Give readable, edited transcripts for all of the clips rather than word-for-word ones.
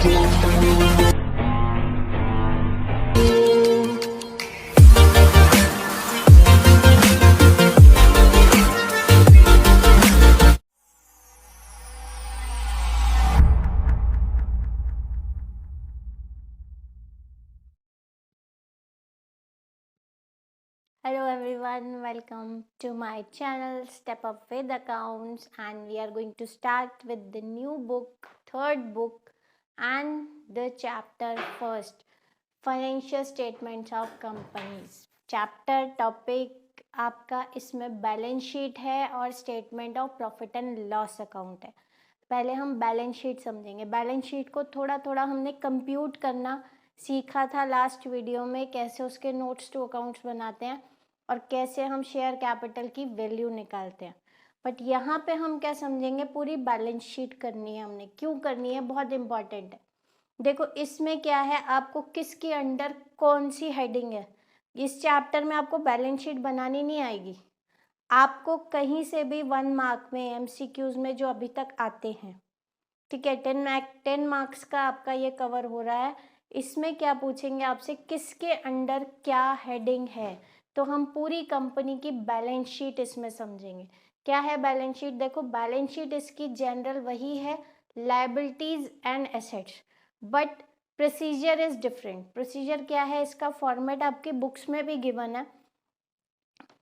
Hello everyone, welcome to my channel Step Up with Accounts, and we are going to start with the new book, third book, and the chapter first, Financial Statements of Companies. Chapter topic आपका इसमें balance sheet है और statement of profit and loss account है। पहले हम balance sheet समझेंगे। Balance sheet को थोड़ा थोड़ा हमने कंप्यूट करना सीखा था लास्ट वीडियो में, कैसे उसके नोट्स टू अकाउंट्स बनाते हैं और कैसे हम शेयर कैपिटल की वैल्यू निकालते हैं। बट यहाँ पे हम क्या समझेंगे, पूरी बैलेंस शीट करनी है हमने। क्यों करनी है, बहुत इंपॉर्टेंट है। देखो इसमें क्या है, आपको किसके अंडर कौन सी हेडिंग है। इस चैप्टर में आपको बैलेंस शीट बनानी नहीं आएगी। आपको कहीं से भी 1 मार्क में एमसीक्यूज में जो अभी तक आते हैं, ठीक है, 10 मार्क्स का आपका ये कवर हो रहा है। इसमें क्या पूछेंगे आपसे, किसके अंडर क्या हेडिंग है। तो हम पूरी कंपनी की बैलेंस शीट इसमें समझेंगे। क्या है बैलेंस शीट, देखो बैलेंस शीट इसकी जनरल वही है, liabilities and assets, but procedure is different. Procedure क्या है, इसका फॉर्मेट आपकी बुक्स में भी गिवन है।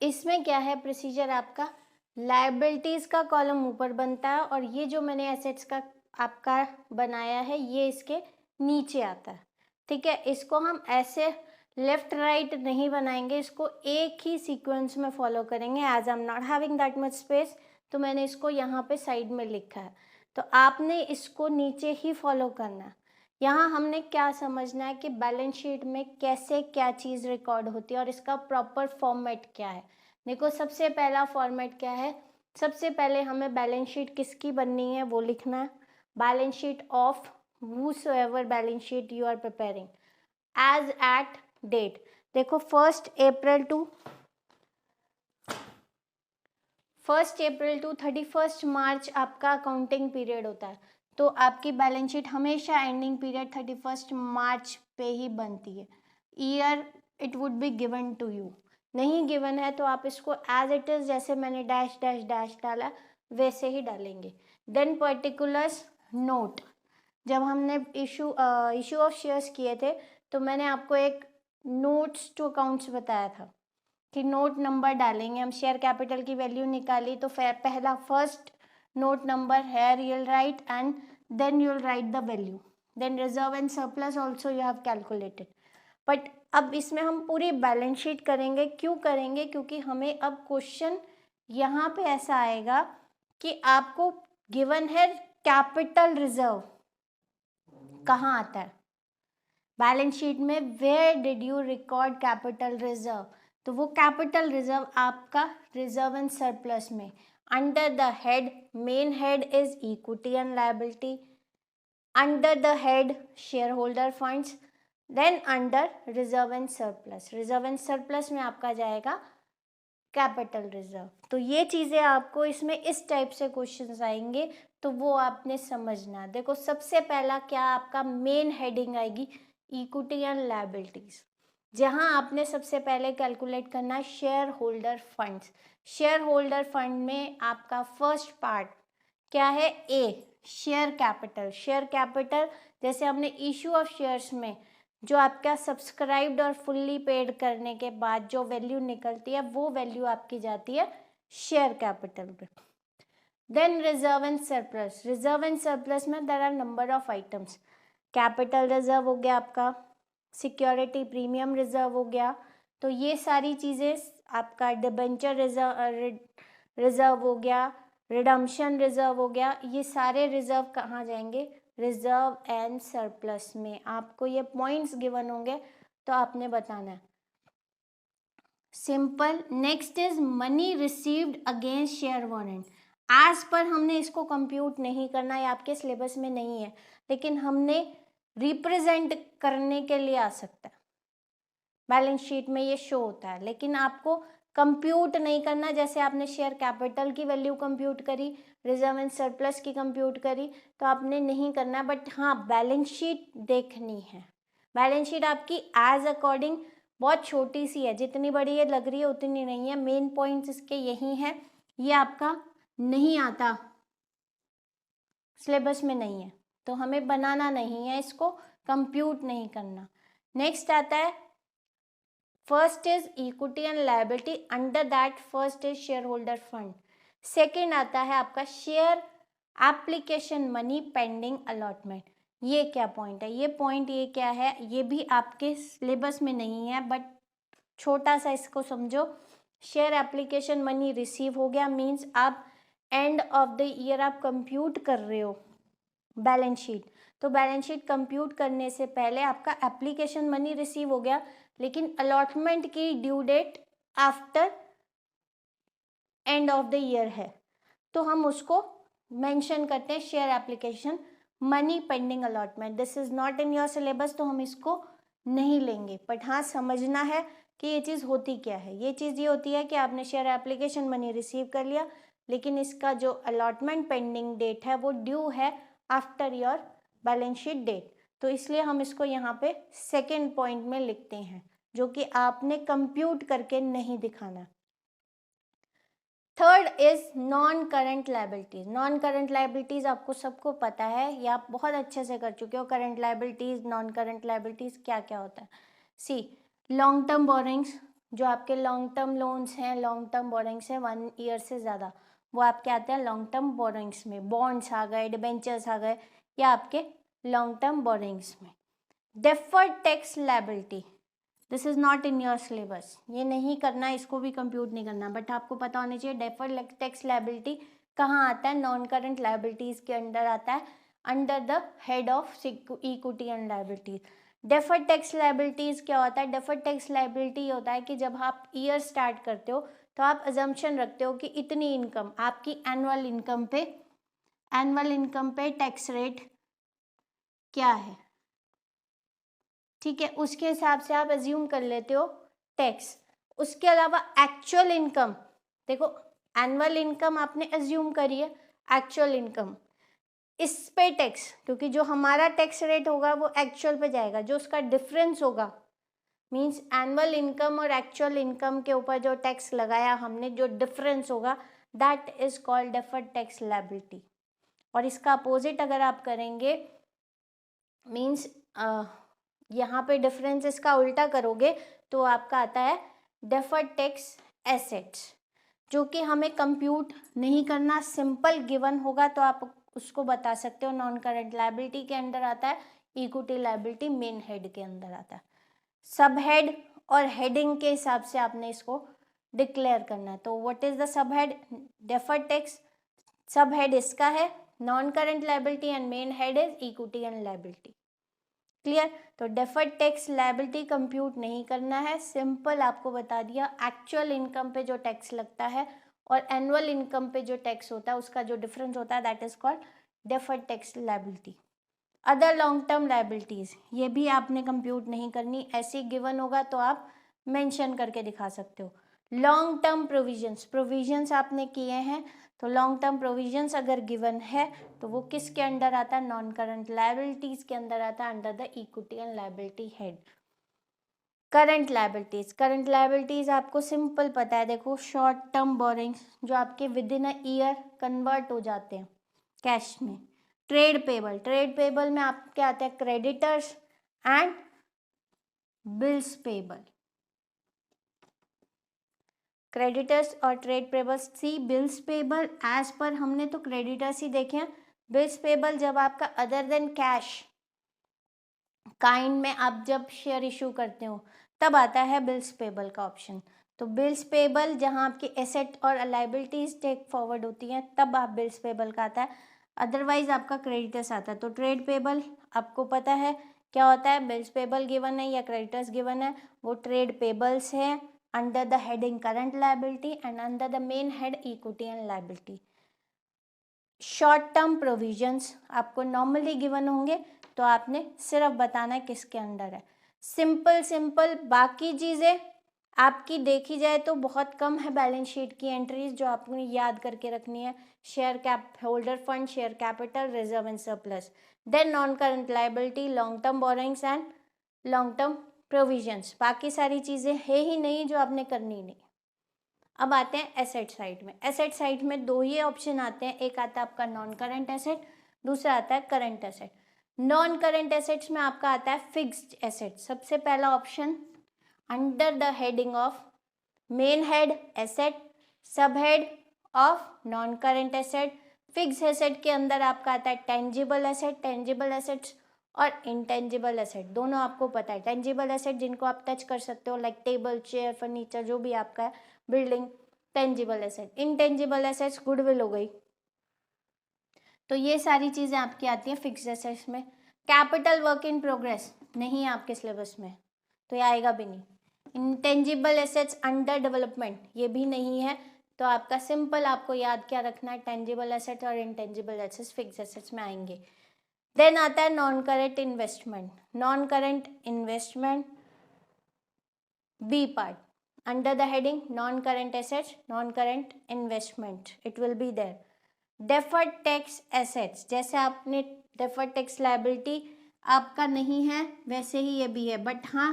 इसमें क्या है प्रोसीजर, आपका लायबिलिटीज का कॉलम ऊपर बनता है और ये जो मैंने एसेट्स का आपका बनाया है ये इसके नीचे आता है, ठीक है। इसको हम ऐसे लेफ्ट राइट नहीं बनाएंगे, इसको एक ही सीक्वेंस में फॉलो करेंगे। As I am not having that much space, तो मैंने इसको यहाँ पे साइड में लिखा है, तो आपने इसको नीचे ही फॉलो करना है। यहाँ हमने क्या समझना है कि बैलेंस शीट में कैसे क्या चीज़ रिकॉर्ड होती है और इसका प्रॉपर फॉर्मेट क्या है। देखो सबसे पहला फॉर्मेट क्या है, सबसे पहले हमें बैलेंस शीट किसकी बननी है वो लिखना है। Balance sheet of whosoever balance sheet you are preparing as at date. देखो 1 अप्रैल टू 31 मार्च आपका अकाउंटिंग पीरियड होता है, तो आपकी बैलेंस शीट हमेशा एंडिंग पीरियड 31 मार्च पे ही बनती है। Year it would be given to you, नहीं गिवन है तो आप इसको एज इट इज, जैसे मैंने डैश डैश डैश डाला वैसे ही डालेंगे। देन पर्टिकुलर्स नोट, जब हमने इशू ऑफ शेयर्स किए थे तो मैंने आपको एक नोट्स टू अकाउंट्स बताया था कि नोट नंबर डालेंगे हम। शेयर कैपिटल की वैल्यू निकाली तो पहला फर्स्ट नोट नंबर है you'll write and then you'll write the value. Then reserve and surplus also you have calculated. But अब इसमें हम पूरी बैलेंस शीट करेंगे। क्यों करेंगे, क्योंकि हमें अब क्वेश्चन यहाँ पे ऐसा आएगा कि आपको गिवन है कैपिटल रिजर्व कहाँ आता है बैलेंस शीट में, where did you record capital reserve. तो वो कैपिटल रिजर्व आपका रिजर्व एंड सरप्लस में under the head, main head is equity and liability, under the head share holder funds, then under reserve and surplus. Reserve and surplus में आपका जाएगा capital reserve. तो ये चीज़ें आपको इसमें इस टाइप से क्वेश्चंस आएंगे, तो वो आपने समझना। देखो सबसे पहला क्या आपका मेन हेडिंग आएगी, इक्विटी एंड लायबिलिटीज, जहां आपने सबसे पहले कैलकुलेट करना है share holder funds. Share holder fund में आपका फर्स्ट पार्ट क्या है, ए शेयर कैपिटल। शेयर कैपिटल जैसे हमने इशू ऑफ शेयर्स में जो आपका सब्सक्राइब्ड और फुल्ली पेड करने के बाद जो वैल्यू निकलती है वो वैल्यू आपकी जाती है शेयर कैपिटल पे। Then reserve and surplus. Reserve and surplus में there are number of items. Capital reserve हो गया आपका, सिक्योरिटी प्रीमियम रिजर्व हो गया, तो ये सारी चीज़ें आपका डिबेंचर रिजर्व हो गया, रिडम्पशन रिजर्व हो गया, ये सारे रिजर्व कहाँ जाएंगे, रिजर्व एंड सरप्लस में। आपको ये पॉइंट्स गिवन होंगे तो आपने बताना है। Simple. Next is money received against share warrant. As per हमने इसको कंप्यूट नहीं करना, ये आपके सिलेबस में नहीं है, लेकिन हमने रिप्रेजेंट करने के लिए आ सकता है। बैलेंस शीट में ये शो होता है, लेकिन आपको कंप्यूट नहीं करना, जैसे आपने शेयर कैपिटल की वैल्यू कंप्यूट करी, रिजर्व एंड सरप्लस की कंप्यूट करी, तो आपने नहीं करना, बट हाँ बैलेंस शीट देखनी है। बैलेंस शीट आपकी एज अकॉर्डिंग बहुत छोटी सी है, जितनी बड़ी ये लग रही है उतनी नहीं है। मेन पॉइंट्स इसके यही हैं, ये आपका नहीं आता, सिलेबस में नहीं है, तो हमें बनाना नहीं है, इसको कंप्यूट नहीं करना। नेक्स्ट आता है first is equity and liability, under that first is share holder fund. Second आता है आपका share application money pending allotment. ये क्या पॉइंट है, ये पॉइंट ये क्या है, ये भी आपके सिलेबस में नहीं है, बट छोटा सा इसको समझो। शेयर एप्लीकेशन मनी रिसीव हो गया, मीन्स आप एंड ऑफ द ईयर आप कंप्यूट कर रहे हो बैलेंस शीट, तो बैलेंस शीट कंप्यूट करने से पहले आपका एप्लीकेशन मनी रिसीव हो गया, लेकिन अलॉटमेंट की due date after end of the year है, तो हम उसको मेंशन करते हैं share application money pending allotment. This is not in your syllabus, तो हम इसको नहीं लेंगे, बट हाँ समझना है कि ये चीज़ होती क्या है। ये चीज़ ये होती है कि आपने शेयर एप्लीकेशन मनी रिसीव कर लिया, लेकिन इसका जो अलॉटमेंट पेंडिंग डेट है वो ड्यू है after your balance sheet date, तो इसलिए हम इसको यहाँ पे सेकेंड पॉइंट में लिखते हैं, जो कि आपने कंप्यूट करके नहीं दिखाना। Third is non current liabilities. Non current liabilities आपको सबको पता है, ये आप बहुत अच्छे से कर चुके हो। Current liabilities, non current liabilities क्या क्या होता है। सी लॉन्ग टर्म बोरिंग्स, जो आपके लॉन्ग टर्म लोन्स हैं, लॉन्ग टर्म बोरिंग्स हैं 1 ईयर से ज़्यादा, वो आपके आते हैं लॉन्ग टर्म बोरिंग्स में। बॉन्ड्स आ गए, डिबेंचर्स आ गए, या आपके लॉन्ग टर्म बोरिंग्स में। Deferred tax liability, this is not in your syllabus, ये नहीं करना, इसको भी कंप्यूट नहीं करना, बट आपको पता होना चाहिए डेफर्ड टैक्स लायबिलिटी कहाँ आता है। नॉन करंट लायबिलिटीज के अंडर आता है, under the head of equity and liabilities. Deferred tax liabilities क्या होता है। डेफर्ड टैक्स लायबिलिटी होता है कि जब आप ईयर स्टार्ट करते हो तो आप अजम्पशन रखते हो कि इतनी इनकम आपकी एनुअल इनकम पे टैक्स रेट क्या है, ठीक है, उसके हिसाब से आप अज्यूम कर लेते हो टैक्स। उसके अलावा एक्चुअल इनकम, देखो एनुअल इनकम आपने अज्यूम करी है, एक्चुअल इनकम इस पे टैक्स, क्योंकि जो हमारा टैक्स रेट होगा वो एक्चुअल पे जाएगा, जो उसका डिफरेंस होगा मींस एनुअल इनकम और एक्चुअल इनकम के ऊपर जो टैक्स लगाया हमने, जो डिफरेंस होगा that is called deferred tax liability. और इसका अपोजिट अगर आप करेंगे मींस यहाँ पे डिफरेंस इसका उल्टा करोगे तो आपका आता है डेफर्ड टैक्स एसेट्स, जो कि हमें कंप्यूट नहीं करना, सिंपल गिवन होगा तो आप उसको बता सकते हो। नॉन करंट लायबिलिटी के अंदर आता है, इक्विटी लायबिलिटी मेन हेड के अंदर आता है। सब हेड और हेडिंग के हिसाब से आपने इसको डिक्लेयर करना है। तो what is the sub head, deferred tax, सब हेड इसका है non current liability and main head is equity and liability. Clear. तो डेफर्ड टैक्स लायबिलिटी कंप्यूट नहीं करना है, सिंपल आपको बता दिया एक्चुअल इनकम पे जो टैक्स लगता है और एनुअल इनकम पे जो टैक्स होता है उसका जो डिफरेंस होता है that is called deferred tax liability. Other long term liabilities ये भी आपने कंप्यूट नहीं करनी, ऐसे गिवन होगा तो आप मेंशन करके दिखा सकते हो। लॉन्ग टर्म प्रोविजंस आपने किए हैं, तो लॉन्ग टर्म प्रोविजंस अगर गिवन है तो वो किसके अंडर आता है, नॉन करंट लायबिलिटीज के अंदर आता है, under the equity and liability head. Current liabilities आपको सिंपल पता है, देखो शॉर्ट टर्म बोरिंग्स जो आपके with in a year convert हो जाते हैं कैश में। ट्रेड पेबल में आपके आते हैं creditors and bills payable. Creditors और ट्रेड पेबल्स। सी बिल्स पेबल एज पर हमने तो क्रेडिटर्स ही देखे हैं। बिल्स पेबल जब आपका अदर देन कैश काइंड में आप जब शेयर इशू करते हो तब आता है बिल्स पेबल का ऑप्शन। तो बिल्स पेबल जहां आपकी एसेट और लायबिलिटीज टेक फॉरवर्ड होती हैं तब आप बिल्स पेबल का आता है, अदरवाइज आपका क्रेडिटर्स आता है। तो ट्रेड पेबल आपको पता है क्या होता है, बिल्स पेबल गिवन है या क्रेडिटर्स गिवन है, वो ट्रेड पेबल्स है under the heading current liability and under the main head equity and liability. Short term provisions आपको नॉर्मली गिवन होंगे तो आपने सिर्फ बताना है किसके अंडर है। सिंपल बाकी चीज़ें आपकी देखी जाए तो बहुत कम है बैलेंस शीट की एंट्रीज जो आपको याद करके रखनी है। Share cap holder fund, share capital, reserve and surplus, then non current liability, long term borrowings and long term provisions. बाकी सारी चीज़ें है ही नहीं जो आपने करनी नहीं। अब आते हैं एसेट साइड में। एसेट साइड में दो ही ऑप्शन आते हैं, एक आता है आपका नॉन करंट एसेट, दूसरा आता है current asset. Non current assets में आपका आता है फिक्स्ड एसेट। सबसे पहला option under the heading of main head asset, sub head of non current asset. Fix asset के अंदर आपका आता है टेंजिबल एसेट, टेंजिबल एसेट्स और इंटेंजिबल एसेट। दोनों आपको पता है, टेंजिबल एसेट जिनको आप टच कर सकते हो लाइक टेबल, चेयर, फर्नीचर, जो भी आपका है, building, tangible asset. Intangible assets goodwill हो गई। तो ये सारी चीज़ें आपकी आती हैं फिक्स्ड एसेट्स में। कैपिटल वर्क इन प्रोग्रेस नहीं है आपके सिलेबस में, तो ये आएगा भी नहीं। इंटेंजिबल एसेट्स अंडर डेवलपमेंट ये भी नहीं है, तो आपका सिंपल आपको याद क्या रखना है, टेंजिबल एसेट और इंटेंजिबल एसेट्स फिक्स्ड एसेट्स में आएंगे। देन आता है non current investment. Non current investment be part under the heading non-current assets, non-current investment, it will be there. Deferred tax assets, जैसे आपने deferred tax liability आपका नहीं है वैसे ही ये भी है, बट हाँ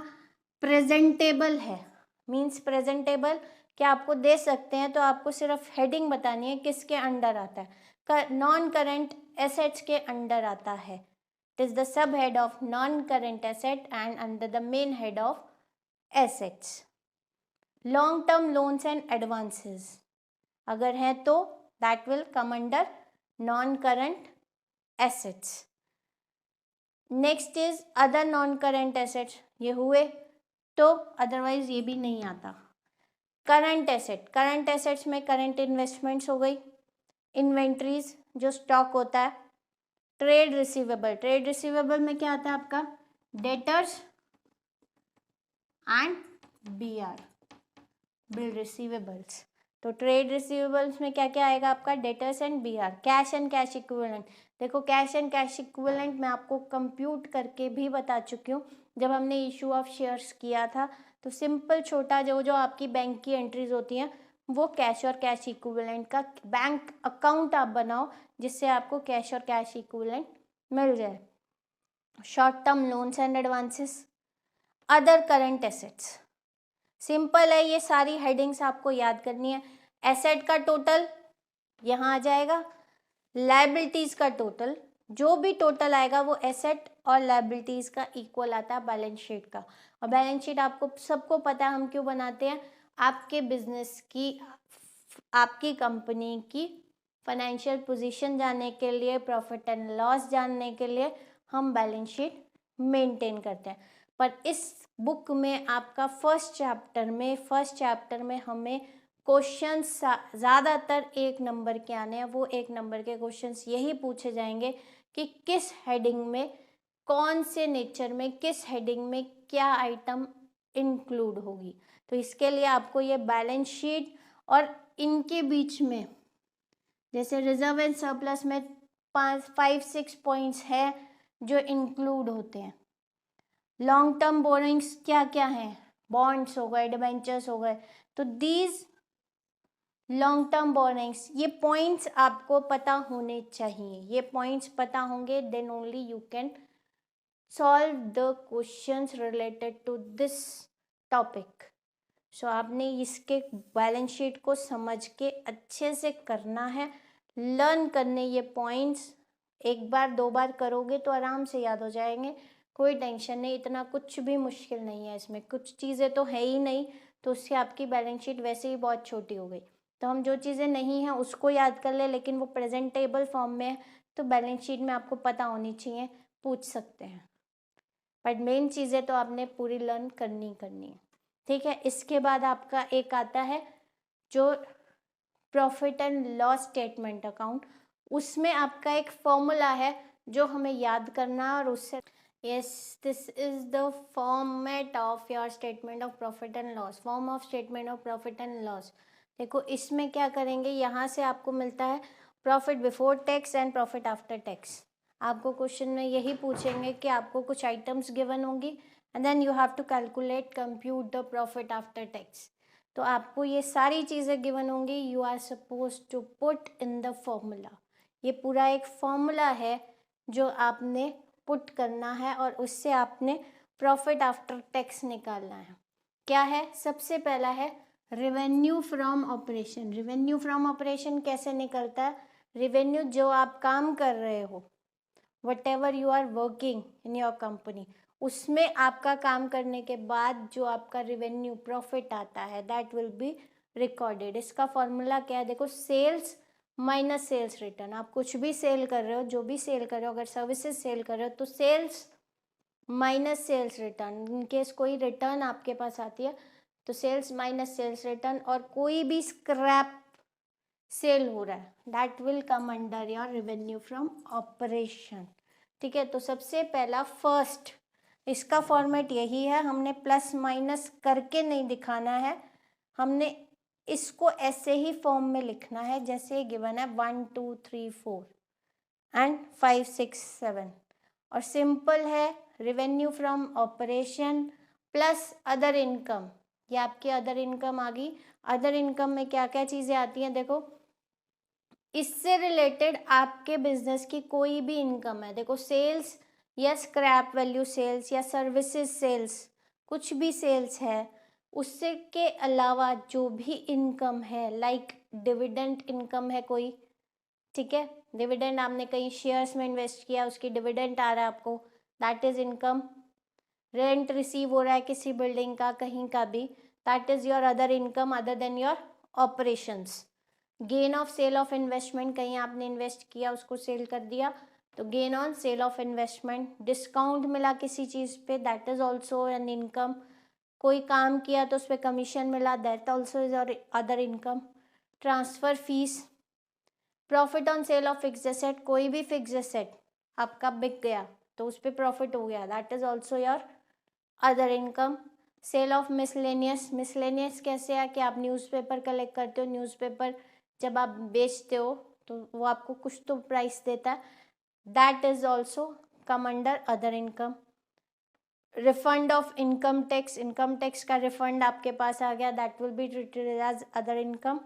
प्रेजेंटेबल है। मीन्स प्रेजेंटेबल क्या आपको दे सकते हैं, तो आपको सिर्फ हेडिंग बतानी है किसके अंडर आता है। नॉन करंट एसेट्स के अंडर आता है। It is the sub head of non current asset and under the main head of assets. Long term loans and advances अगर है तो that will come under non current assets. Next is other non current assets, ये हुए, तो otherwise ये भी नहीं आता। करंट एसेट, करंट एसेट्स में करंट इन्वेस्टमेंट्स हो गई, इन्वेंट्रीज जो स्टॉक होता है, ट्रेड रिसीवेबल, ट्रेड रिसीवेबल में क्या आता है आपका debtors and BR, bill receivables. तो ट्रेड रिसीवेबल्स में क्या क्या आएगा आपका debtors and BR. Cash and cash equivalent, देखो कैश एंड कैश इक्विवेलेंट मैं आपको कंप्यूट करके भी बता चुकी हूँ जब हमने इशू ऑफ शेयर्स किया था। तो सिंपल छोटा जो जो आपकी बैंक की एंट्रीज होती हैं वो कैश और कैश इक्विवेलेंट का बैंक अकाउंट आप बनाओ जिससे आपको कैश और कैश इक्विवेलेंट मिल जाए। Short term loans and advances, other current assets, simple है, ये सारी हेडिंग्स आपको याद करनी है। एसेट का टोटल यहाँ आ जाएगा, लायबिलिटीज का टोटल, जो भी टोटल आएगा वो एसेट और लायबिलिटीज का इक्वल आता है बैलेंस शीट का। और बैलेंस शीट आपको सबको पता है हम क्यों बनाते हैं, आपके बिजनेस की, आपकी कंपनी की फाइनेंशियल पोजीशन जानने के लिए, प्रॉफिट एंड लॉस जानने के लिए हम बैलेंस शीट मेंटेन करते हैं। पर इस बुक में आपका फर्स्ट चैप्टर में हमें क्वेश्चंस ज़्यादातर 1 नंबर के आने हैं। वो 1 नंबर के क्वेश्चंस यही पूछे जाएंगे कि किस हेडिंग में, कौन से नेचर में, किस हेडिंग में क्या आइटम इंक्लूड होगी। तो इसके लिए आपको ये बैलेंस शीट और इनके बीच में जैसे रिजर्व एंड सरप्लस में 5-6 पॉइंट्स है जो इंक्लूड होते हैं। लॉन्ग टर्म बोरिंग्स क्या क्या हैं, बॉन्ड्स हो गए, डिबेंचर्स हो गए, तो दीज लॉन्ग टर्म बोरिंग्स, ये पॉइंट्स आपको पता होने चाहिए। ये पॉइंट्स पता होंगे then only you can solve the questions related to this topic. So आपने इसके बैलेंस शीट को समझ के अच्छे से करना है, लर्न करने ये पॉइंट्स। 1 बार 2 बार करोगे तो आराम से याद हो जाएंगे, कोई टेंशन नहीं, इतना कुछ भी मुश्किल नहीं है इसमें। कुछ चीज़ें तो है ही नहीं, तो उससे आपकी बैलेंस शीट वैसे ही बहुत छोटी हो गई। तो हम जो चीज़ें नहीं हैं उसको याद कर ले, लेकिन वो प्रेजेंटेबल फॉर्म में है तो बैलेंस शीट में आपको पता होनी चाहिए, पूछ सकते हैं। बट मेन चीज़ें तो आपने पूरी लर्न करनी है, ठीक है। इसके बाद आपका एक आता है जो profit and loss statement account, उसमें आपका एक फॉर्मूला है जो हमें याद करना है और उससे yes this is the format of your statement of profit and loss, form of statement of profit and loss। देखो इसमें क्या करेंगे, यहाँ से आपको मिलता है profit before tax and profit after tax. आपको क्वेश्चन में यही पूछेंगे कि आपको कुछ आइटम्स गिवन होंगी, and then you have to calculate compute the profit after tax. तो आपको ये सारी चीज़ें गिवन होंगी, you are suppose to put in the formula. ये पूरा एक फॉर्मूला है जो आपने पुट करना है और उससे आपने प्रॉफिट आफ्टर टैक्स निकालना है। क्या है? सबसे पहला है revenue from operation. Revenue from operation कैसे निकलता है? रेवेन्यू जो आप काम कर रहे हो, whatever you are working in your company, उसमें आपका काम करने के बाद जो आपका रेवेन्यू प्रॉफिट आता है दैट विल बी रिकॉर्डेड। इसका फॉर्मूला क्या है? देखो, सेल्स माइनस सेल्स रिटर्न। आप कुछ भी सेल कर रहे हो, जो भी सेल कर रहे हो, अगर सर्विसेज सेल कर रहे हो तो sales minus sales return. In case कोई रिटर्न आपके पास आती है तो सेल्स माइनस सेल्स रिटर्न, और कोई भी स्क्रैप सेल हो रहा है that will come under your revenue from operation. ठीक है, तो सबसे पहला फर्स्ट इसका फॉर्मेट यही है, हमने प्लस माइनस करके नहीं दिखाना है, हमने इसको ऐसे ही फॉर्म में लिखना है जैसे गिवन है 1 2 3 4 एंड 5 6 7, और सिंपल है revenue from operation plus other income. ये आपकी अदर इनकम आ गई। अदर इनकम में क्या क्या चीज़ें आती हैं? देखो, इससे रिलेटेड आपके बिजनेस की कोई भी इनकम है, देखो सेल्स या स्क्रैप वैल्यू सेल्स या सर्विसेज सेल्स, कुछ भी सेल्स है, उससे के अलावा जो भी इनकम है, लाइक डिविडेंड इनकम है कोई, ठीक है, डिविडेंड आपने कहीं शेयर्स में इन्वेस्ट किया, उसकी डिविडेंड आ रहा है आपको, that is income. Rent receive हो रहा है किसी बिल्डिंग का, कहीं का भी, that is your other income other than your operations. Gain of sale of investment, कहीं आपने इन्वेस्ट किया उसको सेल कर दिया तो gain on sale of investment. Discount मिला किसी चीज़ पे, that is also an income. कोई काम किया तो उस पर कमीशन मिला, दैट ऑल्सो इज और other income. Transfer fees. Profit on sale of fix asset, कोई भी फिक्स एसेट आपका बिक गया तो उस पर प्रॉफिट हो गया, that is also your other income. Sale of miscellaneous. Miscellaneous कैसे है कि आप न्यूज़पेपर कलेक्ट करते हो, न्यूज़पेपर जब आप बेचते हो तो वो आपको कुछ तो प्राइस देता है, that is also come under other income. Refund of income tax, income tax का रिफंड आपके पास आ गया, that will be treated as other income.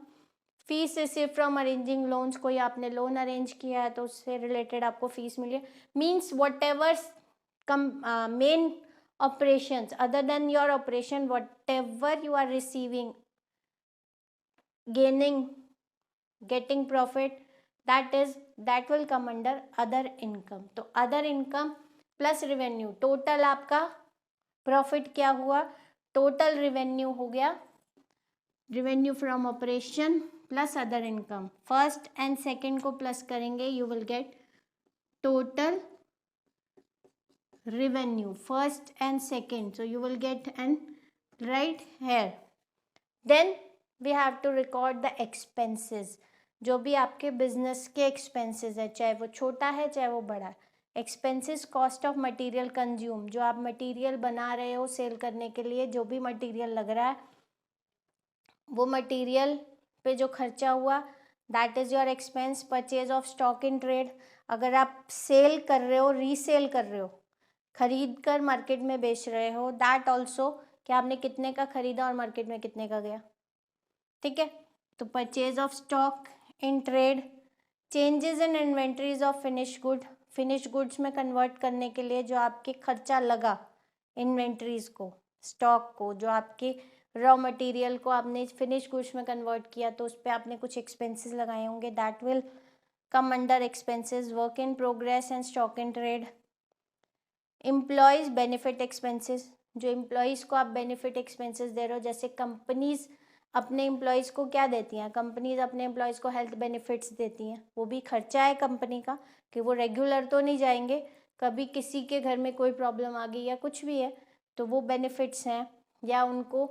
Fees receive from arranging loans, कोई आपने लोन अरेंज किया है तो उससे रिलेटेड आपको फीस मिली है, means what ever main operations other than your operation, whatever you are receiving, gaining, getting profit, that will come under other income। तो other income plus revenue, total आपका profit क्या हुआ? टोटल रेवेन्यू हो गया revenue from operation plus other income. First and second को plus करेंगे, you will get total revenue first and second, so you will get and right here, then we have to record the expenses। जो भी आपके business के expenses है, चाहे वो छोटा है चाहे वो बड़ा है। Expenses cost of material consume, जो आप मटेरियल बना रहे हो सेल करने के लिए, जो भी मटेरियल लग रहा है वो मटेरियल पे जो खर्चा हुआ that is your expense. Purchase of stock in trade, अगर आप सेल कर रहे हो, रीसेल कर रहे हो, खरीद कर मार्केट में बेच रहे हो, दैट ऑल्सो कि आपने कितने का खरीदा और मार्केट में कितने का गया, ठीक है। तो purchase of stock in trade. Changes in inventories of finish good, finish goods में कन्वर्ट करने के लिए जो आपके खर्चा लगा इन्वेंट्रीज को, स्टॉक को, जो आपके रॉ मटेरियल को आपने फिनिश गुड्स में कन्वर्ट किया तो उस पर आपने कुछ एक्सपेंसेस लगाए होंगे, that will come under expenses. Work in progress and stock in trade. Employees benefit expenses, जो एम्प्लॉयज़ को आप बेनिफिट एक्सपेंसेस दे रहे हो, जैसे कंपनीज अपने एम्प्लॉयज़ को क्या देती हैं, कंपनीज अपने एम्प्लॉयज़ को हेल्थ बेनिफिट्स देती हैं, वो भी खर्चा है कंपनी का कि वो रेगुलर तो नहीं जाएंगे, कभी किसी के घर में कोई प्रॉब्लम आ गई या कुछ भी है तो वो बेनिफिट्स हैं, या उनको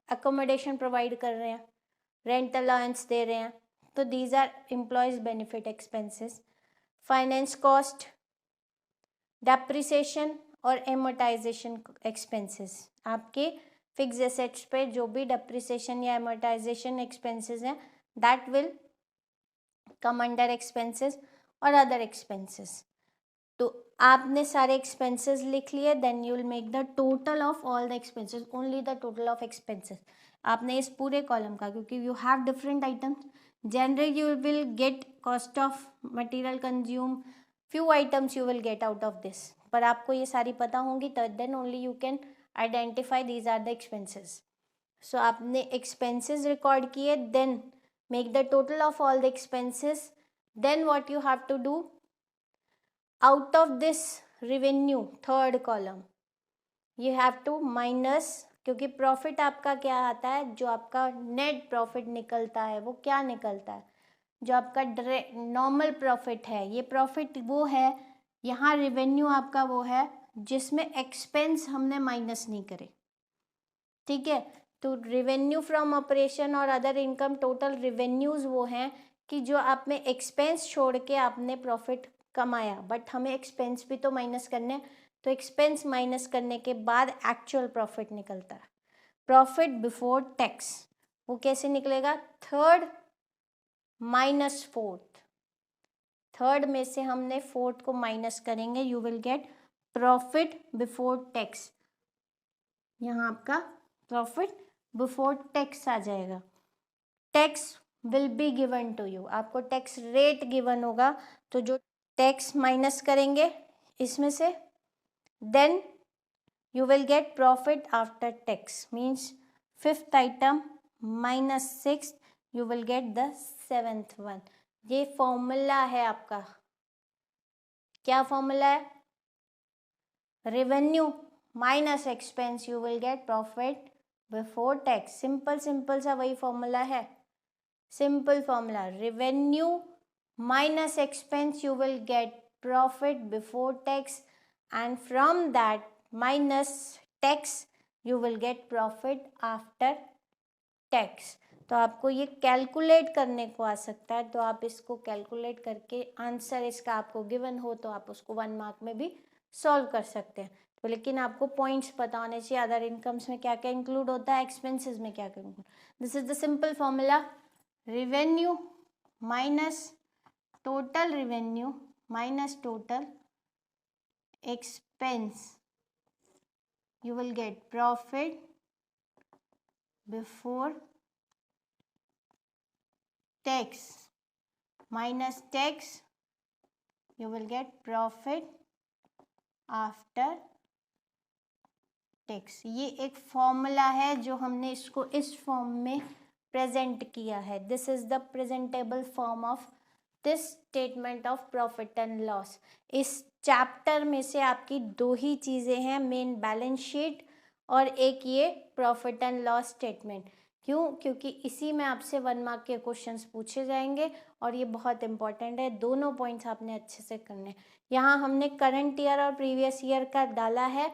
अकोमोडेशन प्रोवाइड कर रहे हैं, रेंट अलाउंस दे रहे हैं, तो these are employees benefit expenses. Finance cost, depreciation और एमोटाइजेशन एक्सपेंसेस, आपके फिक्स एसेट्स पे जो भी डेप्रिसिएशन या एमोटाइजेशन एक्सपेंसेस हैं that will come under expenses और अदर एक्सपेंसेस। तो आपने सारे एक्सपेंसेस लिख लिए, then you will make the total of all the expenses, only the total of expenses. आपने इस पूरे कॉलम का, क्योंकि you have different items, generally you will get cost of material consume, few items you will get out of this, पर आपको ये सारी पता होंगी, तो then only you can identify these are the expenses. So आपने एक्सपेंसेस रिकॉर्ड किए, then make the total of all the expenses, then what you have to do, out of this revenue, third column, you have to minus, क्योंकि profit आपका क्या आता है, जो आपका net profit निकलता है वो क्या निकलता है, जो आपका नॉर्मल प्रॉफिट है, ये प्रॉफिट वो है, यहाँ रेवेन्यू आपका वो है जिसमें एक्सपेंस हमने माइनस नहीं करे, ठीक है। तो रेवेन्यू फ्रॉम ऑपरेशन और अदर इनकम, टोटल रेवेन्यूज वो हैं कि जो आप में एक्सपेंस छोड़ के आपने प्रॉफिट कमाया, बट हमें एक्सपेंस भी तो माइनस करने हैं, तो एक्सपेंस माइनस करने के बाद एक्चुअल प्रॉफिट निकलता है, प्रॉफिट बिफोर टैक्स। वो कैसे निकलेगा, थर्ड माइनस फोर्थ, थर्ड में से हमने फोर्थ को माइनस करेंगे, you will get profit before tax. यहाँ आपका प्रॉफिट बिफोर टैक्स आ जाएगा। Tax will be given to you, आपको टैक्स रेट गिवन होगा, तो जो टैक्स माइनस करेंगे इसमें से, then you will get profit after tax, means fifth item minus six, you will get the seventh one. ये फॉर्मूला है आपका, क्या फॉर्मूला है, revenue minus expense, you will get profit before tax. Simple simple सा वही formula है, simple formula, revenue minus expense you will get profit before tax, and from that minus tax you will get profit after tax। तो आपको ये calculate करने को आ सकता है, तो आप इसको कैलकुलेट करके आंसर इसका आपको गिवन हो तो आप उसको 1 मार्क में भी सॉल्व कर सकते हैं। तो लेकिन आपको पॉइंट्स पता होने चाहिए, अदर इनकम्स में क्या क्या इंक्लूड होता है, एक्सपेंसेस में क्या क्या include. This is the simple formula, revenue minus total revenue minus total expense, you will get profit before tax minus tax, you will get profit after tax। ये एक फॉर्मूला है जो हमने इसको इस फॉर्म में प्रेजेंट किया है, this is the presentable form of this statement of profit and loss. इस चैप्टर में से आपकी 2 ही चीज़ें हैं, मेन बैलेंस शीट और एक ये प्रॉफिट एंड लॉस स्टेटमेंट। क्यों, क्योंकि इसी में आपसे 1 मार्क के क्वेश्चंस पूछे जाएंगे और ये बहुत इंपॉर्टेंट है, दोनों पॉइंट्स आपने अच्छे से करने। यहाँ हमने करंट ईयर और प्रीवियस ईयर का डाला है,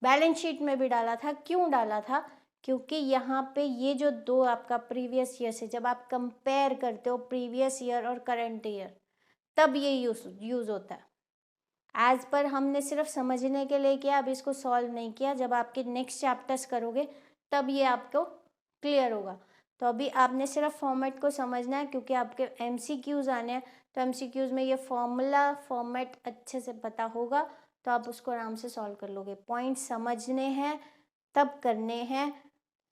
बैलेंस शीट में भी डाला था। क्यों डाला था, क्योंकि यहाँ पे ये जो 2 आपका प्रीवियस ईयर से जब आप कंपेयर करते हो प्रीवियस ईयर और करंट ईयर, तब ये यूज़ होता है। एज पर हमने सिर्फ समझने के लिए किया, अब इसको सॉल्व नहीं किया, जब आपके नेक्स्ट चैप्टर्स करोगे तब ये आपको क्लियर होगा। तो अभी आपने सिर्फ फॉर्मेट को समझना है, क्योंकि आपके MCQs आने हैं, तो MCQs में ये फॉर्मूला फॉर्मेट अच्छे से पता होगा तो आप उसको आराम से सॉल्व कर लोगे। पॉइंट समझने हैं तब करने हैं,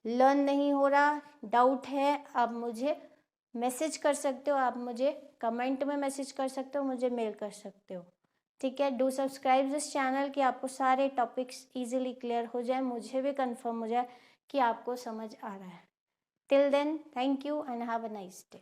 लर्न नहीं हो रहा, डाउट है, आप मुझे मैसेज कर सकते हो, आप मुझे कमेंट में मैसेज कर सकते हो, मुझे मेल कर सकते हो, ठीक है। डू सब्सक्राइब दिस चैनल कि आपको सारे टॉपिक्स इजीली क्लियर हो जाए, मुझे भी कंफर्म हो जाए कि आपको समझ आ रहा है। Till then, thank you and have a nice day.